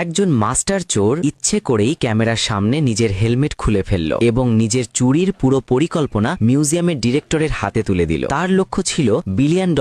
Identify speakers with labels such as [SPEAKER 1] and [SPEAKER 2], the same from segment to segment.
[SPEAKER 1] একজন মাস্টার চোর ইচ্ছে করেই ক্যামেরার সামনে নিজের হেলমেট খুলে ফেলল এবং নিজের চুরির পুরো পরিকল্পনা মিউজিয়ামের ডিরেক্টরের হাতে তুলে দিল। তার লক্ষ্য ছিল $1 বিলিয়ন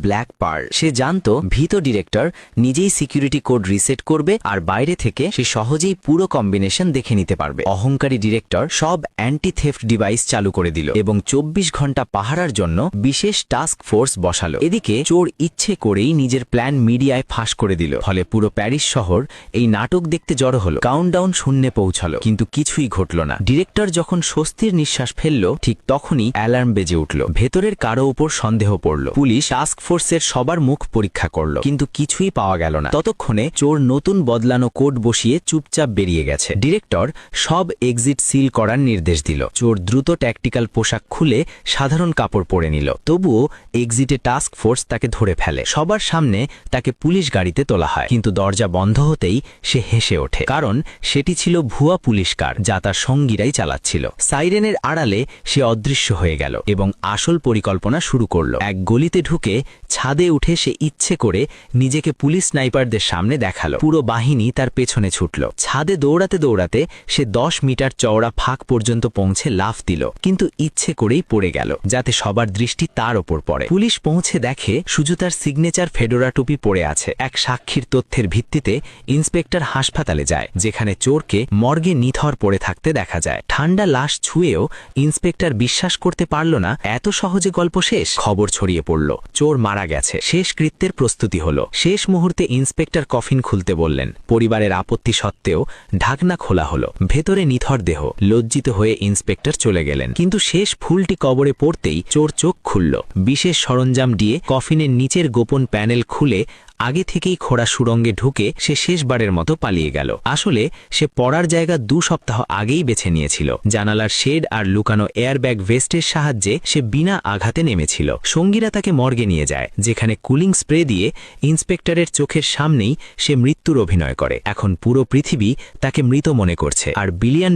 [SPEAKER 1] ব্ল্যাক পার্ল। সে জানত ভীত ডিরেক্টর নিজেই সিকিউরিটি কোড রিসেট করবে আর বাইরে থেকে সে সহজেই পুরো কম্বিনেশন দেখে নিতে পারবে। অহংকারী ডিরেক্টর সব অ্যান্টি থেফট ডিভাইস চালু করে দিল এবং 24 ঘন্টা পাহারার জন্য বিশেষ টাস্ক ফোর্স বসালো। এদিকে চোর ইচ্ছে করেই নিজের প্ল্যান মিডিয়ায় ফাঁস করে দিল, ফলে পুরো প্যারিস শহর এই নাটক দেখতে জড়ো হলো। কাউন্টডাউন শূন্যে পৌঁছালো, কিন্তু কিছুই ঘটল না। ডিরেক্টর যখন স্বস্তির নিঃশ্বাস ফেলল, ঠিক তখনই অ্যালার্ম বেজে উঠল। ভেতরের কারো উপর সন্দেহ পড়ল। পুলিশ টাস্ক ফোর্সের সবার মুখ পরীক্ষা করল, কিন্তু কিছুই পাওয়া গেল না। ততক্ষণে চোর নতুন বদলানো কোড বসিয়ে চুপচাপ বেরিয়ে গেছে। ডিরেক্টর সব এক্সিট সিল করার নির্দেশ দিল। চোর দ্রুত ট্যাকটিক্যাল পোশাক খুলে সাধারণ কাপড় পরে নিল। তবুও এক্সিটে টাস্ক ফোর্স তাকে ধরে ফেলে। সবার সামনে তাকে পুলিশ গাড়িতে তোলা হয়, কিন্তু দরজা বন্ধ হতেই সে হেসে ওঠে, কারণ সেটি ছিল ভুয়া পুলিশ কার যা তার সঙ্গীরাই চালাচ্ছিল। সাইরেনের আড়ালে সে অদৃশ্য হয়ে গেল এবং আসল পরিকল্পনা শুরু করল। এক গলিতে ঢুকে ছাদে উঠে সে ইচ্ছে করে নিজেকে পুলিশ স্নাইপারদের সামনে দেখালো। পুরো বাহিনী তার পেছনে ছুটল। ছাদে দৌড়াতে দৌড়াতে সে 10 মিটার চওড়া ফাঁক পর্যন্ত পৌঁছে লাফ দিল, কিন্তু ইচ্ছে করেই পড়ে গেল যাতে সবার দৃষ্টি তার ওপর পড়ে। পুলিশ পৌঁছে দেখে সুজুতার সিগনেচার ফেডোরা টুপি পড়ে আছে। এক সাক্ষীর তথ্যের ভিত্তিতে ইন্সপেক্টর হাসপাতালে যায়, যেখানে চোরকে মর্গে নিথর পড়ে থাকতে দেখা যায়। ঠান্ডা লাশ ছুঁয়েও ইন্সপেক্টর বিশ্বাস করতে পারল না এত সহজে গল্প শেষ। খবর ছড়িয়ে পড়ল, চোর মারা গেছে। শেষ কৃত্যের প্রস্তুতি হলো। শেষ মুহূর্তে ইন্সপেক্টর কফিন খুলতে বললেন। পরিবারের আপত্তি সত্ত্বেও ঢাকনা খোলা হলো। ভেতরে নিথর দেহ। লজ্জিত হয়ে ইন্সপেক্টর চলে গেলেন, কিন্তু শেষ ফুলটি কবরে পড়তেই চোর চোখ খুলল। বিশেষ সরঞ্জাম দিয়ে কফিনের নিচের গোপন প্যানেল খুলে আগে থেকেই খোঁড়া সুড়ঙ্গে ঢুকে সে শেষবারের মতো পালিয়ে গেল। আসলে সে পড়ার জায়গা 2 সপ্তাহ আগেই বেছে নিয়েছিল। জানালার শেড আর লুকানো এয়ারব্যাগ ভেস্টের সাহায্যে সে বিনা আঘাতে নেমেছিল। সঙ্গীরা তাকে মর্গে নিয়ে যায়, যেখানে কুলিং স্প্রে দিয়ে ইন্সপেক্টরের চোখের সামনেই সে মৃত্যুর অভিনয় করে। এখন পুরো পৃথিবী তাকে মৃত মনে করছে, আর $1 বিলিয়ন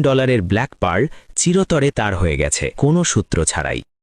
[SPEAKER 1] ব্ল্যাক পার্ল চিরতরে তার হয়ে গেছে, কোনো সূত্র ছাড়াই।